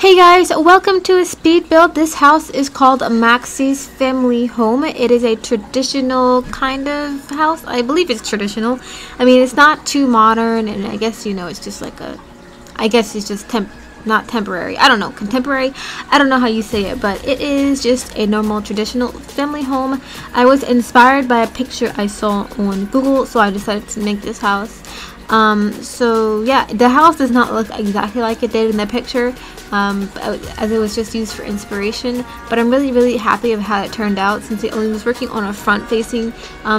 Hey guys, welcome to a speed build. This house is called Maxxies family home. It is a traditional kind of house. I believe it's traditional. I mean, it's not too modern, and I guess it's just like it's just not temporary. I don't know, contemporary. I don't know how you say it, but it is just a normal traditional family home. I was inspired by a picture I saw on Google, so I decided to make this house. So yeah, the house does not look exactly like it did in the picture, as it was just used for inspiration, but I'm really happy of how it turned out, since I only was working on a front facing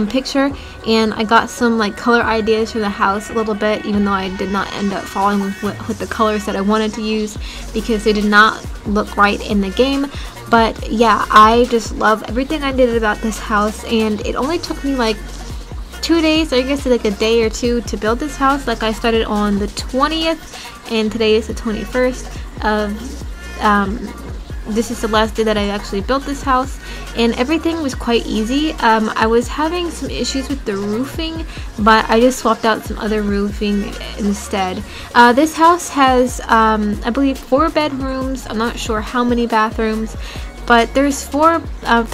picture, and I got some like color ideas for the house a little bit, even though I did not end up following with the colors that I wanted to use because they did not look right in the game. But yeah, I just love everything I did about this house, and it only took me like 2 days, or I guess like a day or two, to build this house. Like, I started on the 20th and today is the 21st of this is the last day that I actually built this house, and everything was quite easy. I was having some issues with the roofing, but I just swapped out some other roofing instead. This house has I believe 4 bedrooms. I'm not sure how many bathrooms, but there's 3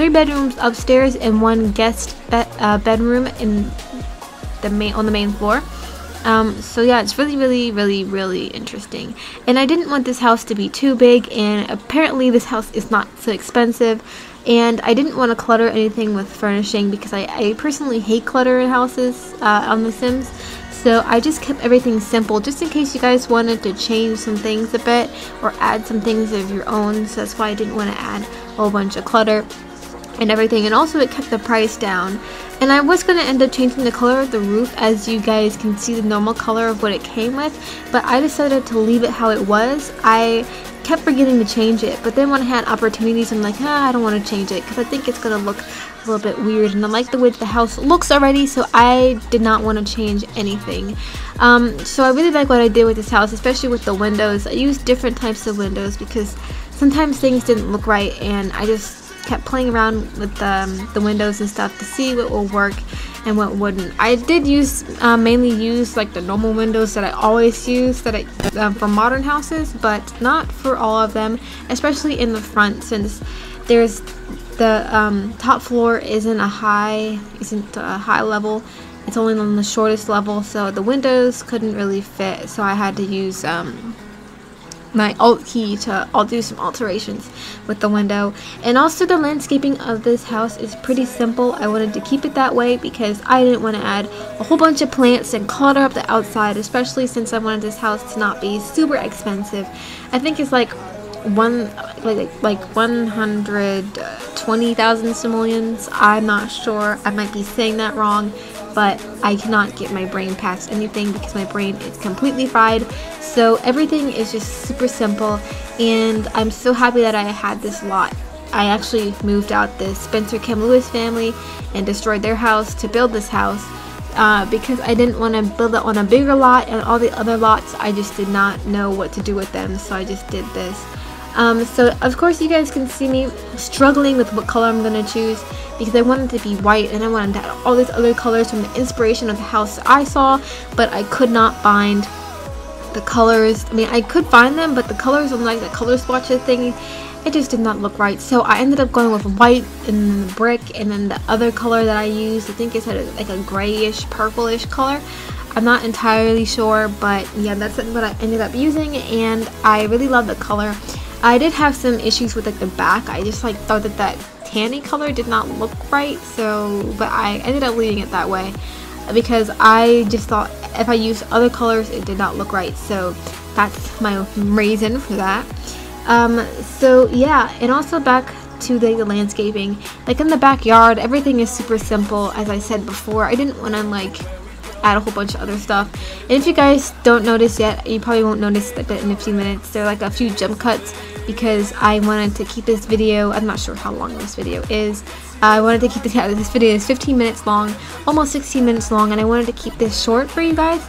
bedrooms upstairs and 1 guest bedroom in on the main floor. So yeah, it's really interesting, and I didn't want this house to be too big, and apparently this house is not so expensive, and I didn't want to clutter anything with furnishing because I personally hate clutter in houses on The Sims. So I just kept everything simple, just in case you guys wanted to change some things a bit or add some things of your own. So that's why I didn't want to add a whole bunch of clutter and everything. And also it kept the price down. And I was going to end up changing the color of the roof, as you guys can see the normal color of what it came with, but I decided to leave it how it was. I kept forgetting to change it, but then when I had opportunities, I'm like, I don't want to change it because I think it's going to look a little bit weird, and I like the way the house looks already, so I did not want to change anything. So I really like what I did with this house, especially with the windows. I used different types of windows because sometimes things didn't look right, and I just kept playing around with the windows and stuff to see what will work and what wouldn't. I did mainly use like the normal windows that I always use for modern houses, but not for all of them, especially in the front, since there's the top floor isn't a high level. It's only on the shortest level, so the windows couldn't really fit, so I had to use my alt key to do some alterations with the window. And also the landscaping of this house is pretty simple. I wanted to keep it that way because I didn't want to add a whole bunch of plants and clutter up the outside, especially since I wanted this house to not be super expensive. I think it's like 120,000 simoleons. I'm not sure, I might be saying that wrong, but I cannot get my brain past anything because my brain is completely fried. So everything is just super simple, and I'm so happy that I had this lot. I actually moved out the Spencer Kim Lewis family and destroyed their house to build this house because I didn't want to build it on a bigger lot, and all the other lots I just did not know what to do with them, so I just did this. So of course you guys can see me struggling with what color I'm going to choose because I wanted to be white, and I wanted to add all these other colors from the inspiration of the house I saw, but I could not find the colors. I mean, I could find them, but the colors on like the color swatches thing, it just did not look right. So I ended up going with white and then the brick, and then the other color that I used, I think it's like a grayish purplish color. I'm not entirely sure, but yeah, that's what I ended up using, and I really love the color. I did have some issues with like the back. I just like thought that tanny color did not look right, but I ended up leaving it that way because I just thought if I used other colors it did not look right. So that's my reason for that. So yeah, and also back to the landscaping, like in the backyard, everything is super simple. As I said before, I didn't want to like add a whole bunch of other stuff, and if you guys don't notice yet, you probably won't notice that in a few minutes, there are like a few jump cuts because I wanted to keep this video, I'm not sure how long this video is, I wanted to keep this video is 15 minutes long, almost 16 minutes long, and I wanted to keep this short for you guys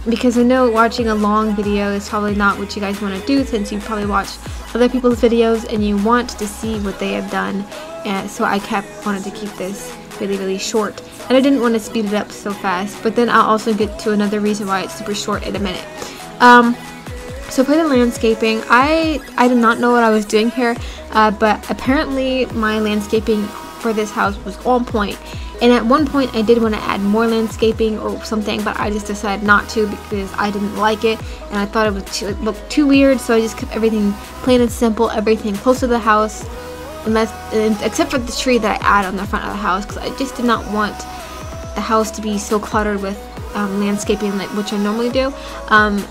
because I know watching a long video is probably not what you guys want to do, since you probably watch other people's videos and you want to see what they have done, and so I wanted to keep this really short, and I didn't want to speed it up so fast, but then I'll also get to another reason why it's super short in a minute. So for the landscaping, I did not know what I was doing here, but apparently my landscaping for this house was on point. And at one point I did want to add more landscaping or something, but I just decided not to because I didn't like it and I thought it looked too weird. So I just kept everything plain and simple, everything close to the house, except for the tree that I add on the front of the house, because I just did not want the house to be so cluttered with landscaping, which I normally do, and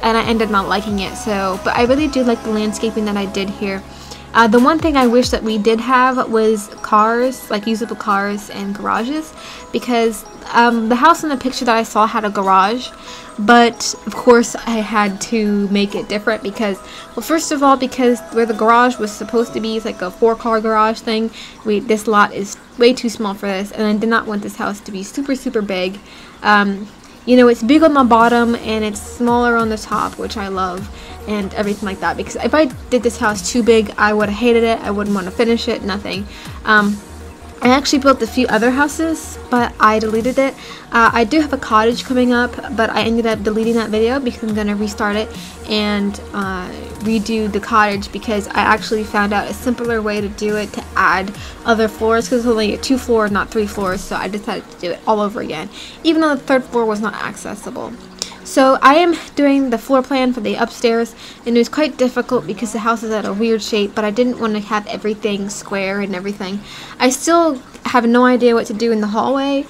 I ended up not liking it. So, but I really do like the landscaping that I did here. The one thing I wish that we did have was cars, like usable cars and garages, because the house in the picture that I saw had a garage, but of course I had to make it different because, well, first of all, because where the garage was supposed to be is like a 4-car garage thing, this lot is way too small for this, and I did not want this house to be super, super big. You know, it's big on the bottom and it's smaller on the top, which I love, and everything like that, because if I did this house too big, I would have hated it. I wouldn't want to finish it, nothing. I actually built a few other houses, but I deleted it. I do have a cottage coming up, but I ended up deleting that video because I'm going to restart it and redo the cottage, because I actually found out a simpler way to do it, to add other floors, because it's only 2 floors, not 3 floors, so I decided to do it all over again, even though the 3rd floor was not accessible. So I am doing the floor plan for the upstairs, and it was quite difficult because the house is at a weird shape, but I didn't want to have everything square and everything. I still have no idea what to do in the hallway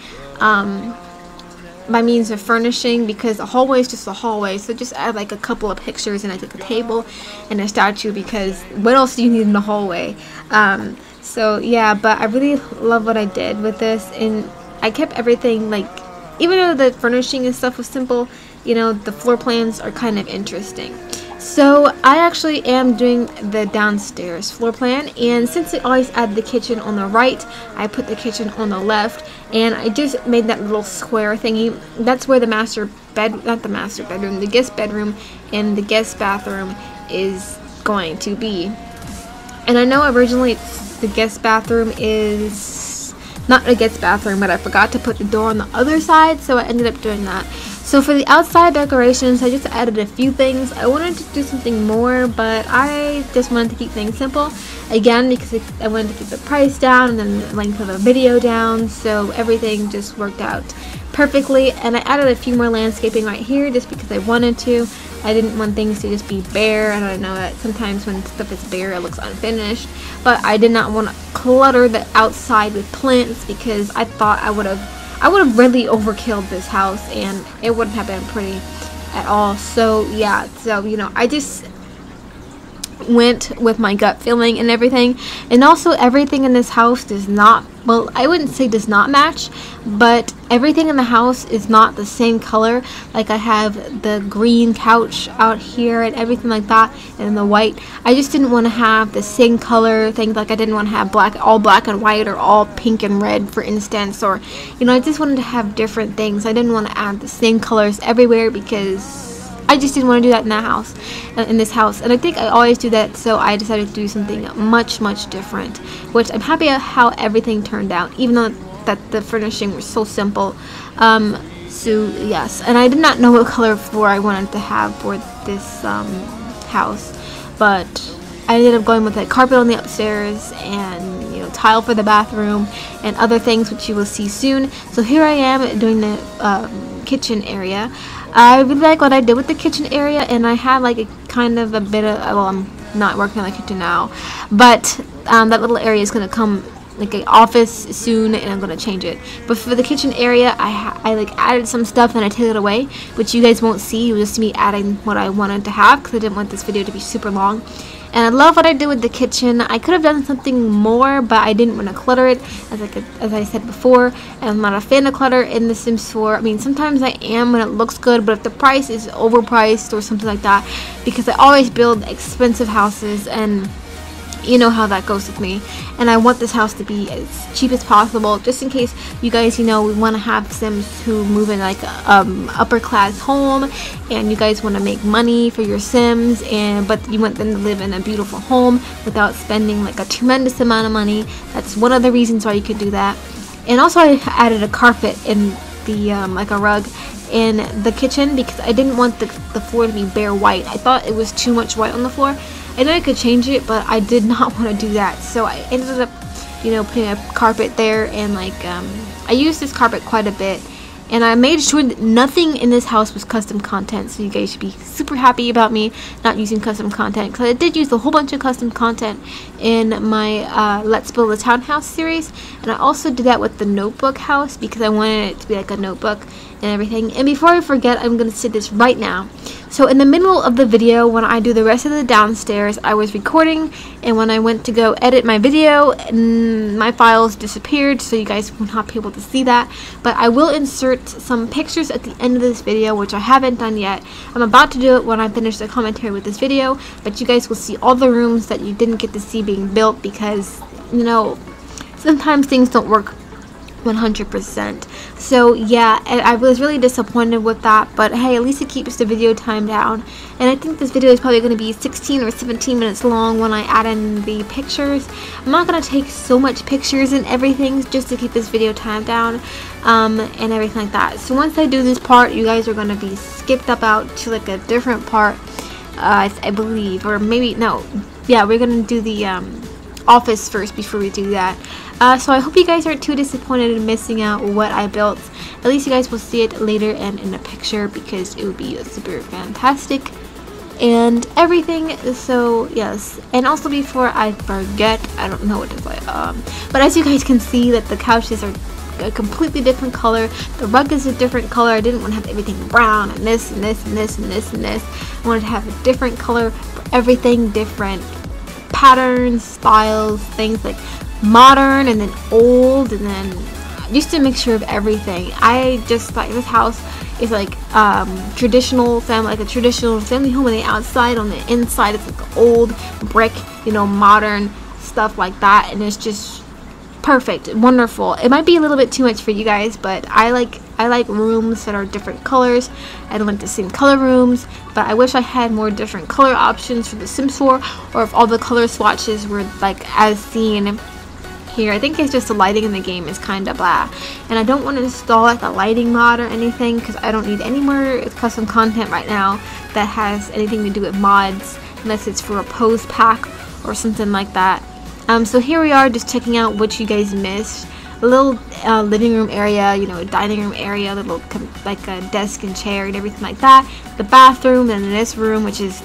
by means of furnishing, because the hallway is just a hallway, so just add like a couple of pictures and I took a table and a statue, because what else do you need in the hallway? So yeah, but I really love what I did with this, and I kept everything, like, even though the furnishing and stuff was simple, you know, the floor plans are kind of interesting. So I actually am doing the downstairs floor plan, and since I always add the kitchen on the right, I put the kitchen on the left, and I just made that little square thingy. That's where the the guest bedroom and the guest bathroom is going to be. And I know originally the guest bathroom is not a guest bathroom, but I forgot to put the door on the other side, so I ended up doing that. So for the outside decorations, I just added a few things. I wanted to do something more, but I just wanted to keep things simple. Again, because I wanted to keep the price down and then the length of the video down, so everything just worked out perfectly. And I added a few more landscaping right here just because I wanted to. I didn't want things to just be bare, and I know that sometimes when stuff is bare it looks unfinished, but I did not want to clutter the outside with plants, because I thought I would have really overkilled this house and it wouldn't have been pretty at all. So yeah, so you know, I just went with my gut feeling and everything. And also everything in this house does not, well, I wouldn't say does not match, but everything in the house is not the same color. Like I have the green couch out here and everything like that, and the white. I just didn't want to have the same color things. Like I didn't want to have all black and white, or all pink and red, for instance, or you know, I just wanted to have different things. I didn't want to add the same colors everywhere because I just didn't want to do that in this house, and I think I always do that, so I decided to do something much different, which I'm happy at how everything turned out, even though that the furnishing was so simple. So yes, and I did not know what color floor I wanted to have for this house, but I ended up going with a carpet on the upstairs and, you know, tile for the bathroom and other things, which you will see soon. So here I am doing the kitchen area. I really like what I did with the kitchen area, and I had like a kind of a bit of, well, I'm not working on the kitchen now, but that little area is going to come like an office soon, and I'm going to change it. But for the kitchen area, I like added some stuff and I took it away, which you guys won't see. It was just me adding what I wanted to have, because I didn't want this video to be super long. And I love what I did with the kitchen. I could have done something more, but I didn't want to clutter it, as I said before. And I'm not a fan of clutter in The Sims 4. I mean, sometimes I am when it looks good, but if the price is overpriced or something like that, because I always build expensive houses, and you know how that goes with me, and I want this house to be as cheap as possible, just in case you guys, you know, we want to have Sims who move in like upper class home, and you guys want to make money for your Sims, but you want them to live in a beautiful home without spending like a tremendous amount of money. That's one of the reasons why you could do that. And also I added a carpet in the like a rug in the kitchen because I didn't want the floor to be bare white. I thought it was too much white on the floor. I know I could change it, but I did not want to do that. So I ended up, you know, putting a carpet there, and like I used this carpet quite a bit. And I made sure that nothing in this house was custom content, so you guys should be super happy about me not using custom content, because I did use a whole bunch of custom content in my Let's Build a Townhouse series. And I also did that with the notebook house because I wanted it to be like a notebook and everything. And before I forget, I'm going to say this right now. So in the middle of the video, when I do the rest of the downstairs, I was recording, and when I went to go edit my video, my files disappeared, so you guys will not be able to see that. But I will insert some pictures at the end of this video, which I haven't done yet. I'm about to do it when I finish the commentary with this video, but you guys will see all the rooms that you didn't get to see being built because, you know, sometimes things don't work 100%. So yeah, I was really disappointed with that, but hey, at least it keeps the video time down. And I think this video is probably going to be 16 or 17 minutes long when I add in the pictures. I'm not going to take so much pictures and everything just to keep this video time down and everything like that. So once I do this part, you guys are going to be skipped up out to like a different part, I believe, or maybe no, yeah, we're going to do the office first before we do that. So I hope you guys aren't too disappointed in missing out what I built. At least you guys will see it later and in a picture because it would be super fantastic and everything. So yes, and also before I forget, I don't know what to say, but as you guys can see that the couches are a completely different color, the rug is a different color. I didn't want to have everything brown and this and this and this and this and this. I wanted to have a different color for everything, different patterns, styles, things like modern and then old, and then just to make sure of everything. I just like this house is like traditional family, like a traditional family home on the outside. On the inside it's like old brick, you know, modern stuff like that, and it's just perfect, wonderful. It might be a little bit too much for you guys, but I like rooms that are different colors. I don't like the same color rooms, but I wish I had more different color options for the Sims 4, or if all the color swatches were like as seen here. I think it's just the lighting in the game is kind of blah, and I don't want to install like a lighting mod or anything because I don't need any more custom content right now that has anything to do with mods, unless it's for a pose pack or something like that. So here we are, just checking out what you guys missed. A little living room area, you know, a dining room area, a little like a desk and chair and everything like that. The bathroom, and this room, which is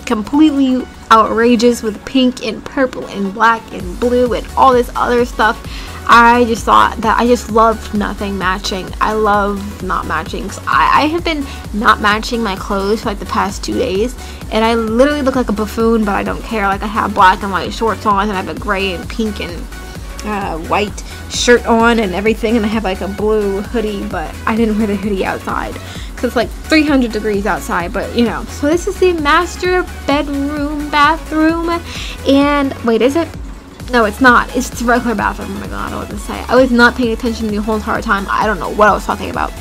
completely outrageous with pink and purple and black and blue and all this other stuff. I just thought that I just loved nothing matching. I love not matching. I have been not matching my clothes for like the past 2 days, and I literally look like a buffoon, but I don't care. Like I have black and white shorts on, and I have a gray and pink and white shirt on and everything, and I have like a blue hoodie, but I didn't wear the hoodie outside because it's like 300 degrees outside, but you know. So this is the master bedroom bathroom, and wait, is it? No, it's not. It's the regular bathroom. Oh my god, I don't know what to say. I was not paying attention the whole entire time. I don't know what I was talking about.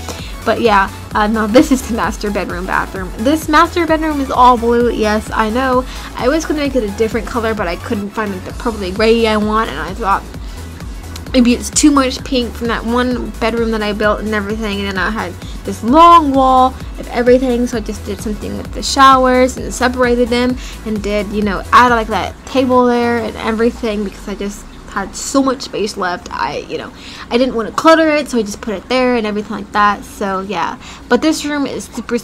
But yeah, no, this is the master bedroom bathroom. This master bedroom is all blue. Yes, I know. I was going to make it a different color, but I couldn't find like the purpley gray I want, and I thought maybe it's too much pink from that one bedroom that I built and everything, and then I had this long wall of everything, so I just did something with the showers and separated them, and did, you know, add like that table there and everything because I just had so much space left. I didn't want to clutter it, so I just put it there and everything like that. So yeah, but this room is super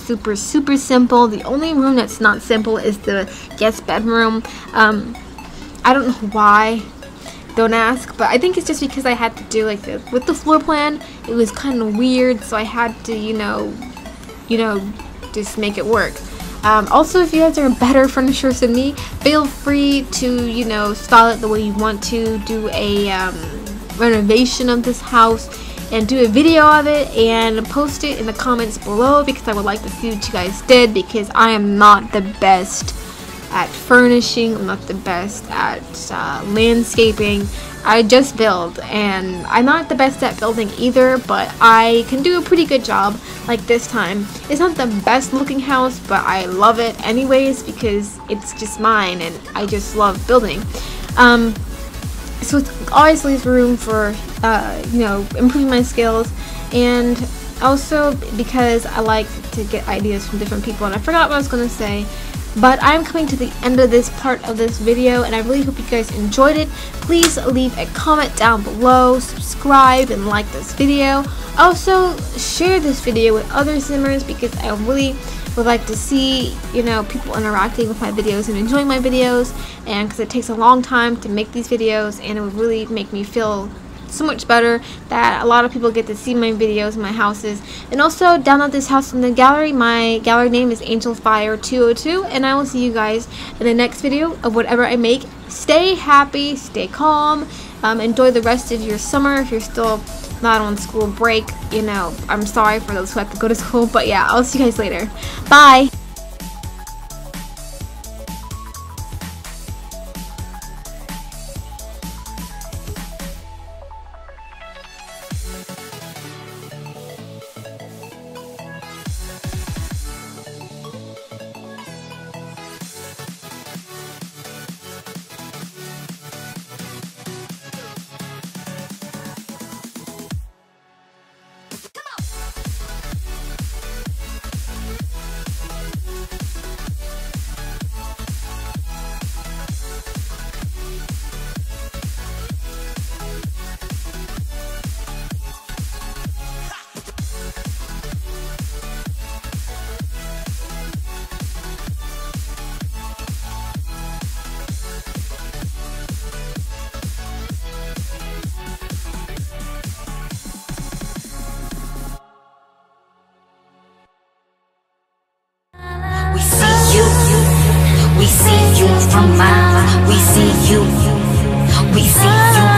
simple. The only room that's not simple is the guest bedroom. I don't know why, don't ask, but I think it's just because I had to do like with the floor plan. It was kind of weird, so I had to, you know, just make it work. Also, if you guys are better furnishers than me, feel free to, you know, style it the way you want to, do a renovation of this house and do a video of it and post it in the comments below, because I would like to see what you guys did, because I am not the best at furnishing. I'm not the best at landscaping. I just build, and I'm not the best at building either, but I can do a pretty good job. Like this time, it's not the best looking house, but I love it anyways because it's just mine and I just love building. So it always leaves room for you know, improving my skills, and Also because I like to get ideas from different people, and I forgot what I was going to say. But I'm coming to the end of this part of this video, and I really hope you guys enjoyed it. Please leave a comment down below, subscribe, and like this video. Also, share this video with other simmers, because I really would like to see, you know, people interacting with my videos and enjoying my videos, and because it takes a long time to make these videos, and it would really make me feel so much better that a lot of people get to see my videos in my houses. And also download this house in the gallery. My gallery name is AngelFire202, and I will see you guys in the next video of whatever I make. Stay happy, stay calm, enjoy the rest of your summer. If you're still not on school break, you know, I'm sorry for those who have to go to school, but yeah, I'll see you guys later. Bye. We see you from miles. We see you. We see you.